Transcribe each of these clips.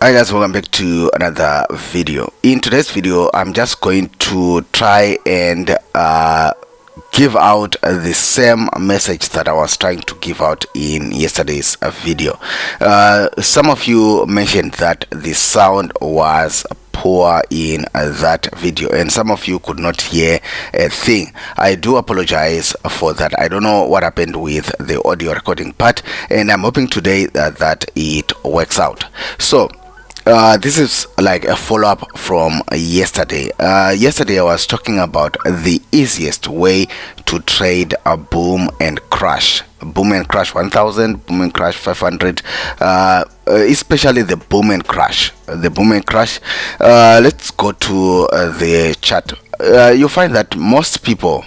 Hi guys, welcome back to another video. In today's video, I'm just going to try and give out the same message that I was trying to give out in yesterday's video. Some of you mentioned that the sound was poor in that video, and some of you could not hear a thing. I do apologize for that. I don't know what happened with the audio recording part, and I'm hoping today that it works out. So this is like a follow-up from yesterday. Yesterday I was talking about the easiest way to trade a boom and crash. Boom and crash 1000, boom and crash 500, especially the boom and crash. Let's go to the chart. You find that most people,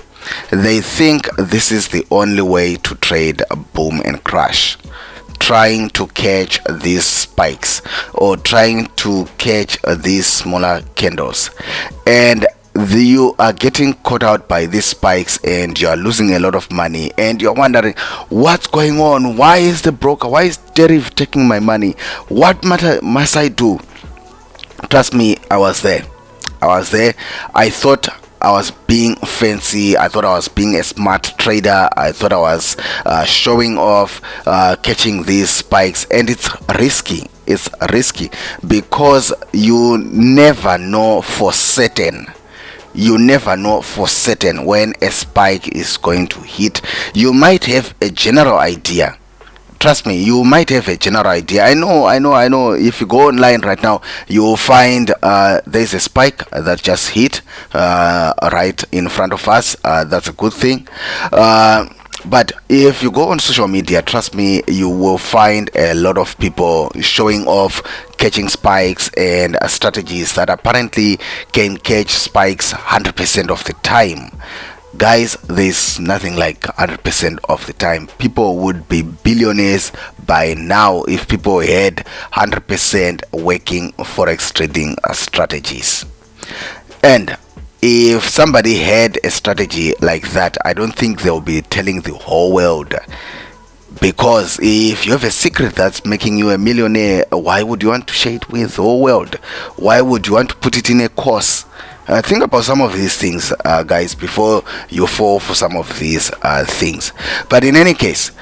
they think this is the only way to trade a boom and crash, trying to catch these spikes or trying to catch these smaller candles, and you are getting caught out by these spikes and you are losing a lot of money, and you're wondering what's going on. Why is the broker, why is Deriv taking my money? What must I do? Trust me, I was there. I thought I was being fancy. I thought I was being a smart trader. I thought I was showing off, catching these spikes, and it's risky. It's risky because you never know for certain. You never know for certain when a spike is going to hit. You might have a general idea. Trust me, you might have a general idea. I know. If you go online right now, you will find there's a spike that just hit right in front of us. That's a good thing. But if you go on social media, trust me, you will find a lot of people showing off catching spikes and strategies that apparently can catch spikes 100% of the time. Guys, there's nothing like 100% of the time. People would be billionaires by now if people had 100% working forex trading strategies. And if somebody had a strategy like that, I don't think they'll be telling the whole world. Because if you have a secret that's making you a millionaire, why would you want to share it with the whole world? Why would you want to put it in a course? Think about some of these things, guys, before you fall for some of these things. But in any case,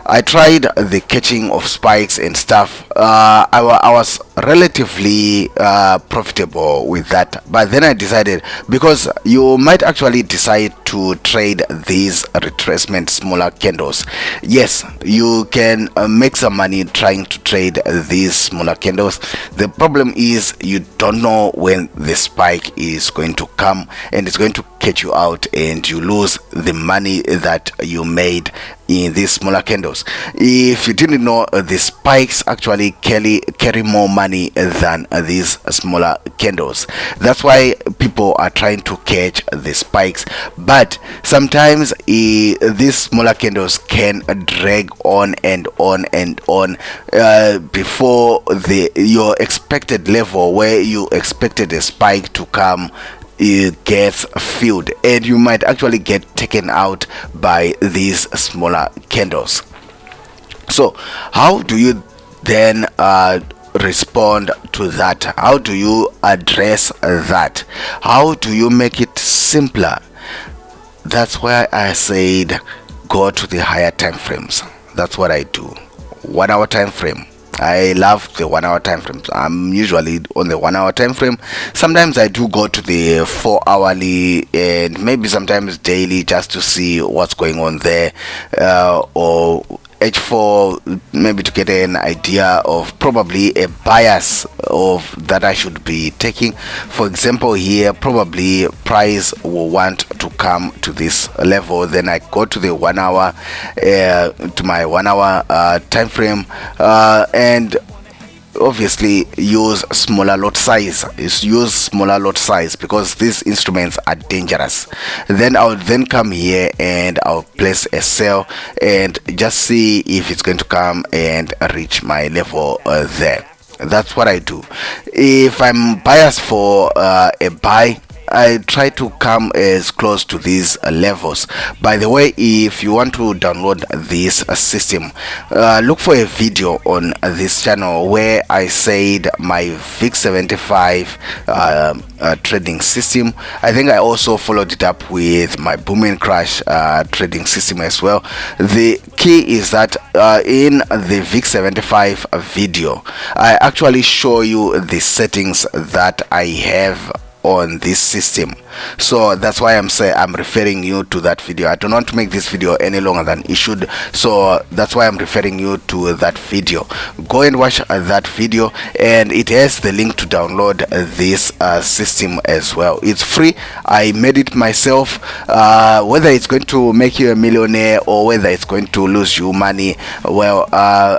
I tried the catching of spikes and stuff. I was relatively profitable with that, but then I decided, because you might actually decide to trade these retracement smaller candles. Yes, you can make some money trying to trade these smaller candles. The problem is you don't know when the spike is going to come, and it's going to catch you out and you lose the money that you made in these smaller candles. If you didn't know, the spikes actually carry more money than these smaller candles. That's why people are trying to catch the spikes, but sometimes these smaller candles can drag on and on and on before your expected level, where you expected a spike to come, it gets filled, and you might actually get taken out by these smaller candles. So how do you then respond to that? How do you address that? How do you make it simpler? That's why I said go to the higher time frames. That's what I do. 1 hour time frame. I love the 1 hour time frames. I'm usually on the 1 hour time frame. Sometimes I do go to the 4 hourly and maybe sometimes daily, just to see what's going on there, or H4, maybe to get an idea of probably a bias of that I should be taking. For example, here probably price will want to come to this level, then I go to the 1 hour, to my 1 hour time frame, and obviously use smaller lot size. Because these instruments are dangerous. Then I'll come here and I'll place a sell and just see if it's going to come and reach my level there. That's what I do. If I'm biased for a buy, I try to come as close to these levels. By the way, if you want to download this system, look for a video on this channel where I said my VIX 75 trading system. I think I also followed it up with my boom and crash trading system as well. The key is that in the VIX 75 video, I actually show you the settings that I have on this system. So that's why I'm referring you to that video. I do not make this video any longer than it should, so that's why I'm referring you to that video. Go and watch that video, and it has the link to download this system as well. It's free. I made it myself. Whether it's going to make you a millionaire or whether it's going to lose you money, well,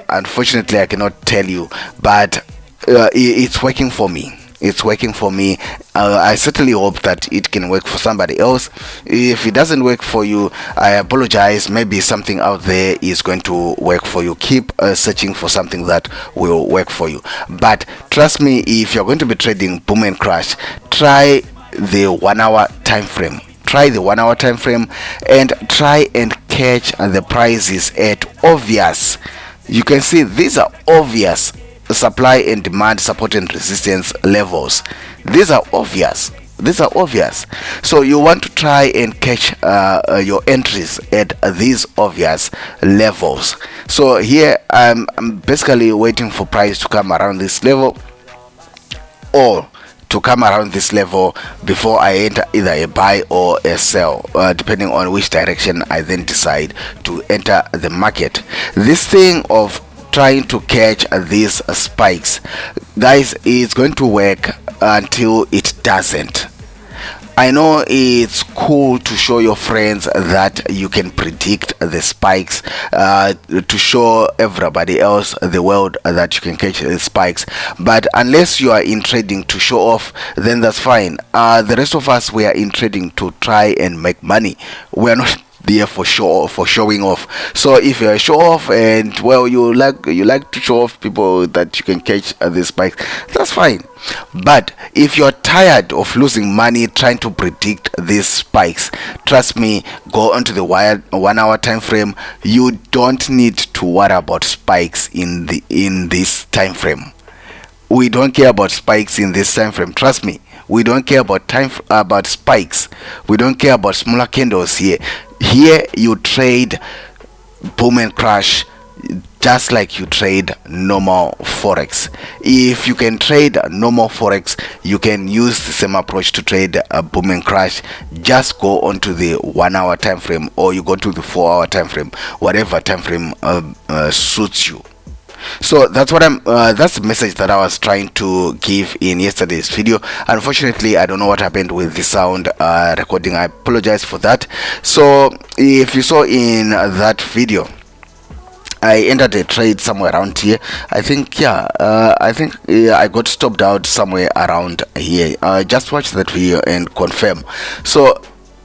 unfortunately I cannot tell you, but it's working for me. It's working for me. I certainly hope that it can work for somebody else. If it doesn't work for you, I apologize. Maybe something out there is going to work for you. Keep searching for something that will work for you. But trust me, if you're going to be trading boom and crash, try the 1 hour time frame. Try the 1 hour time frame and try and catch the prices at obvious. You can see these are obvious supply and demand, support and resistance levels. These are obvious. So you want to try and catch your entries at these obvious levels. So here I'm basically waiting for price to come around this level, or to come around this level before I enter either a buy or a sell, depending on which direction I then decide to enter the market. This thing of trying to catch these spikes, guys, is going to work until it doesn't. I know it's cool to show your friends that you can predict the spikes, to show everybody else, the world, that you can catch the spikes, but unless you are in trading to show off, then that's fine. The rest of us, we are in trading to try and make money. We are not there for showing off. So if you're a show off and, well, you like to show off people that you can catch the spikes, that's fine. But if you're tired of losing money trying to predict these spikes, trust me, go onto the 1 hour time frame. You don't need to worry about spikes in this time frame. We don't care about spikes in this time frame. Trust me, we don't care about spikes. We don't care about smaller candles here. Here you trade boom and crash just like you trade normal forex. If you can trade normal forex, you can use the same approach to trade a boom and crash. Just go onto the 1 hour time frame, or you go to the 4 hour time frame, whatever time frame suits you. So that's what that's the message that I was trying to give in yesterday's video. Unfortunately, I don't know what happened with the sound recording. I apologize for that. So if you saw in that video, I entered a trade somewhere around here. I think I got stopped out somewhere around here. Just watch that video and confirm. So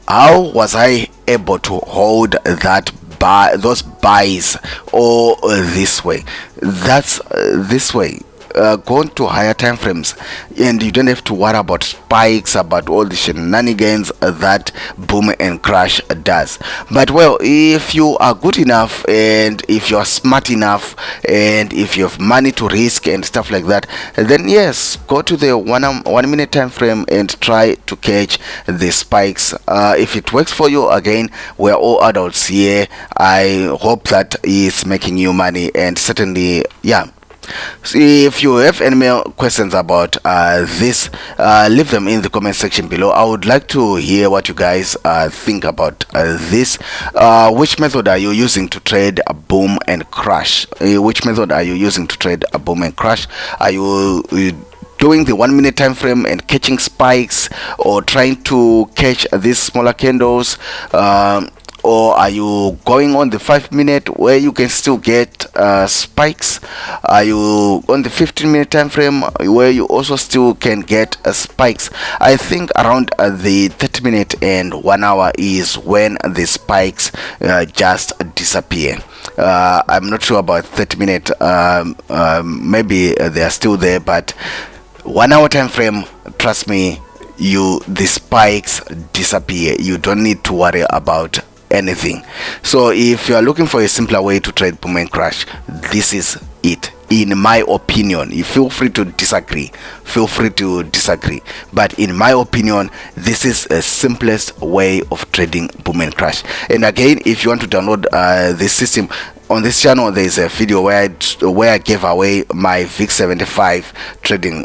how was I able to hold those buys all this way? That's this way. Go to higher time frames, and you don't have to worry about spikes, about all the shenanigans that boom and crash does. But, well, if you are good enough, and if you are smart enough, and if you have money to risk and stuff like that, then yes, go to the 1 minute time frame and try to catch the spikes. If it works for you, again, we're all adults here. I hope that is making you money, and certainly, yeah. So if you have any more questions about this, leave them in the comment section below. I would like to hear what you guys think about this. Which method are you using to trade a boom and crash? Which method are you using to trade a boom and crash? Are you doing the 1 minute time frame and catching spikes, or trying to catch these smaller candles? Or are you going on the 5 minute where you can still get spikes? Are you on the 15-minute time frame where you also still can get spikes? I think around the 30-minute and 1 hour is when the spikes just disappear. I'm not sure about 30-minute. Maybe they are still there, but 1 hour time frame, trust me, the spikes disappear. You don't need to worry about anything. So if you are looking for a simpler way to trade boom and crash, this is it, in my opinion. You feel free to disagree, but in my opinion, this is the simplest way of trading boom and crash. And again, if you want to download this system, on this channel there is a video where I gave away my VIX75 trading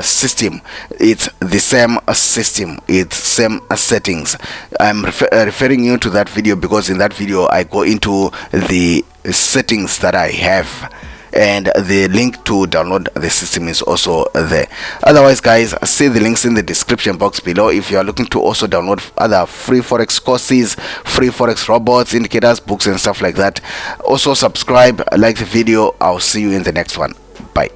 system. It's the same system, it's same settings. I'm referring you to that video because in that video I go into the settings that I have, and the link to download the system is also there. Otherwise guys, see the links in the description box below if you are looking to also download other free forex courses, free forex robots, indicators, books and stuff like that. Also subscribe, like the video. I'll see you in the next one. Bye.